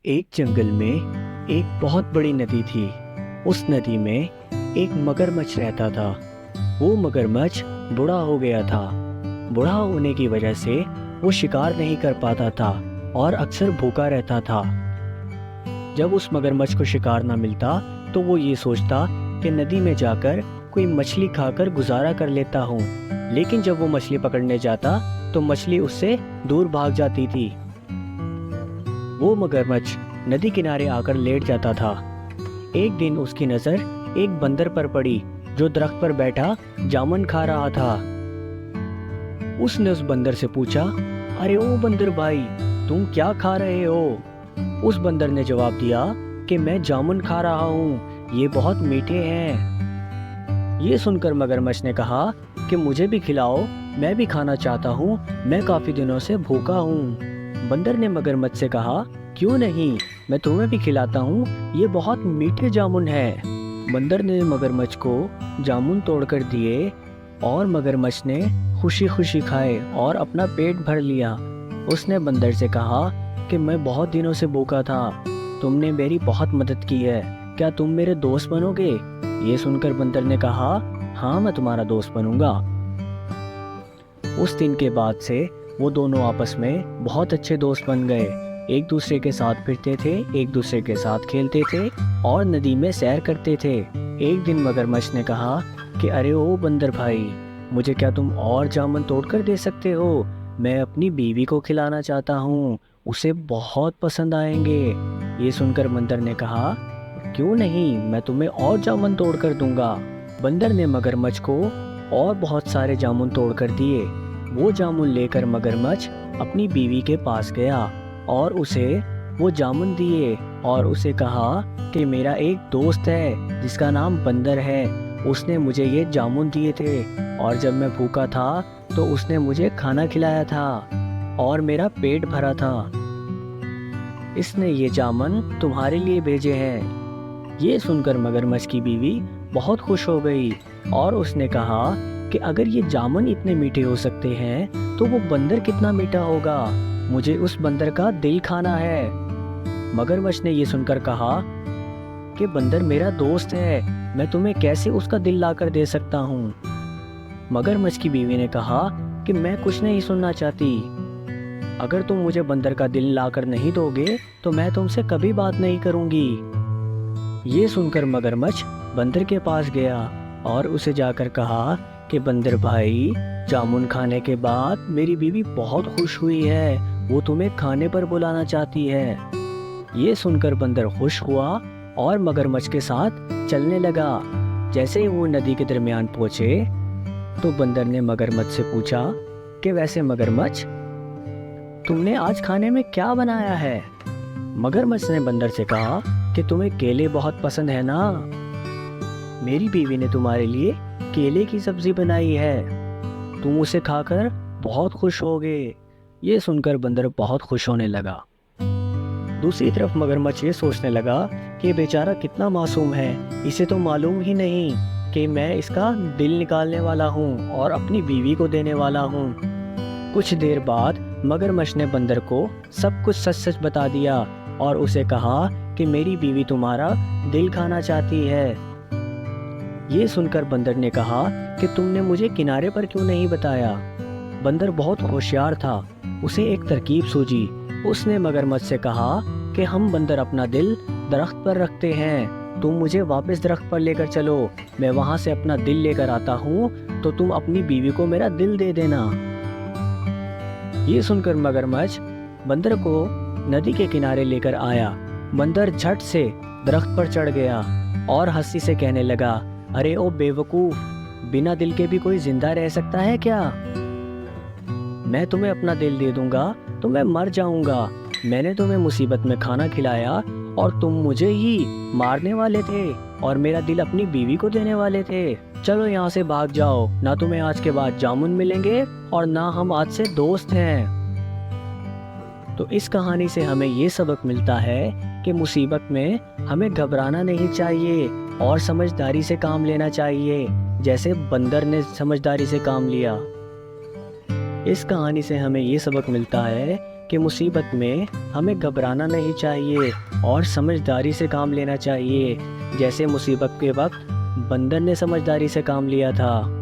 एक जंगल में एक बहुत बड़ी नदी थी। उस नदी में एक मगरमच्छ रहता था। वो मगरमच्छ बूढ़ा हो गया था। बूढ़ा होने की वजह से वो शिकार नहीं कर पाता था और अक्सर भूखा रहता था। जब उस मगरमच्छ को शिकार ना मिलता तो वो ये सोचता कि नदी में जाकर कोई मछली खाकर गुजारा कर लेता हूँ। लेकिन जब वो मछली पकड़ने जाता तो मछली उससे दूर भाग जाती थी। वो मगरमच्छ नदी किनारे आकर लेट जाता था। एक दिन उसकी नज़र एक बंदर पर पड़ी जो दरख्त पर बैठा जामुन खा रहा था। उसने उस बंदर से पूछा, अरे ओ बंदर भाई, तुम क्या खा रहे हो? उस बंदर ने जवाब दिया कि मैं जामुन खा रहा हूँ, ये बहुत मीठे हैं। ये सुनकर मगरमच्छ ने कहा कि मुझे भी खिलाओ, मैं भी खाना चाहता हूँ, मैं काफ़ी दिनों से भूखा हूँ। बंदर ने मगरमच्छ से कहा, क्यों नहीं, मैं तुम्हें भी खिलाता हूँ, ये बहुत मीठे जामुन हैं। बंदर ने मगरमच्छ को जामुन तोड़कर दिए और मगरमच्छ ने खुशी खुशी खाए और अपना पेट भर लिया। उसने बंदर से कहा कि मैं बहुत दिनों से भूखा था, तुमने मेरी बहुत मदद की है, क्या तुम मेरे दोस्त बनोगे? ये सुनकर बंदर ने कहा, हाँ मैं तुम्हारा दोस्त बनूंगा। उस दिन के बाद से वो दोनों आपस में बहुत अच्छे दोस्त बन गए। एक दूसरे के साथ फिरते थे, एक दूसरे के साथ खेलते थे और नदी में सैर करते थे। एक दिन मगरमच्छ ने कहा कि अरे ओ बंदर भाई, मुझे क्या तुम और जामुन तोड़कर दे सकते हो? मैं अपनी बीवी को खिलाना चाहता हूँ, उसे बहुत पसंद आएंगे। ये सुनकर बंदर ने कहा, क्यों नहीं, मैं तुम्हें और जामुन तोड़कर दूंगा। बंदर ने मगरमच्छ को और बहुत सारे जामुन तोड़कर दिए। वो जामुन लेकर मगरमच्छ अपनी बीवी के पास गया और उसे वो जामुन दिए और उसे कहा कि मेरा एक दोस्त है जिसका नाम बंदर है, उसने मुझे ये जामुन दिए थे और जब मैं भूखा था तो उसने मुझे खाना खिलाया था और मेरा पेट भरा था। इसने ये जामुन तुम्हारे लिए भेजे हैं। ये सुनकर मगरमच्छ की बीवी बहुत खुश हो गई और उसने कहा कि अगर ये जामुन इतने मीठे हो सकते हैं तो वो बंदर कितना मीठा होगा, मुझे उस बंदर का दिल खाना है। मगरमच्छ ने ये सुनकर कहा कि बंदर मेरा दोस्त है, मैं तुम्हें कैसे उसका दिल लाकर दे सकता हूँ? मगरमच्छ की बीवी ने कहा कि मैं कुछ नहीं सुनना चाहती, अगर तुम मुझे बंदर का दिल लाकर नहीं दोगे तो मैं तुमसे कभी बात नहीं करूँगी। ये सुनकर मगरमच्छ बंदर के पास गया और उसे जाकर कहा कि बंदर भाई, जामुन खाने के बाद मेरी बीवी बहुत खुश हुई है, वो तुम्हें खाने पर बुलाना चाहती है। ये सुनकर बंदर खुश हुआ और मगरमच्छ के साथ चलने लगा। जैसे ही वो नदी के दरमियान पहुंचे तो बंदर ने मगरमच्छ से पूछा कि वैसे मगरमच्छ, तुमने आज खाने में क्या बनाया है? मगरमच्छ ने बंदर से कहा कि तुम्हें केले बहुत पसंद है ना, मेरी बीवी ने तुम्हारे लिए केले की सब्जी बनाई है, तुम उसे खाकर बहुत खुश होगे। ये सुनकर बंदर बहुत खुश होने लगा। दूसरी तरफ मगरमच्छ ये सोचने लगा कि बेचारा कितना मासूम है, इसे तो मालूम ही नहीं कि मैं इसका दिल निकालने वाला हूँ और अपनी बीवी को देने वाला हूँ। कुछ देर बाद मगरमच्छ ने बंदर को सब कुछ सच सच बता दिया और उसे कहा कि मेरी बीवी तुम्हारा दिल खाना चाहती है। ये सुनकर बंदर ने कहा कि तुमने मुझे किनारे पर क्यों नहीं बताया? बंदर बहुत होशियार था, उसे एक तरकीब सूझी। उसने मगरमच्छ से कहा कि हम बंदर अपना दिल दरख्त पर रखते हैं, तुम मुझे वापस दरख्त पर लेकर चलो, मैं वहाँ से अपना दिल लेकर आता हूँ तो तुम अपनी बीवी को मेरा दिल दे देना। ये सुनकर मगरमच्छ बंदर को नदी के किनारे लेकर आया। बंदर झट से दरख्त पर चढ़ गया और हंसी से कहने लगा, अरे ओ बेवकूफ, बिना दिल के भी कोई जिंदा रह सकता है क्या? मैं तुम्हें अपना दिल दे दूंगा तो मैं मर जाऊंगा। मैंने तुम्हें मुसीबत में खाना खिलाया और तुम मुझे ही मारने वाले थे और मेरा दिल अपनी बीवी को देने वाले थे। चलो यहाँ से भाग जाओ, ना तुम्हें आज के बाद जामुन मिलेंगे और ना हम आज से दोस्त हैं। तो इस कहानी से हमें ये सबक मिलता है कि मुसीबत में हमें घबराना नहीं चाहिए और समझदारी से काम लेना चाहिए, जैसे बंदर ने समझदारी से काम लिया। इस कहानी से हमें ये सबक मिलता है कि मुसीबत में हमें घबराना नहीं चाहिए और समझदारी से काम लेना चाहिए, जैसे मुसीबत के वक्त बंदर ने समझदारी से काम लिया था।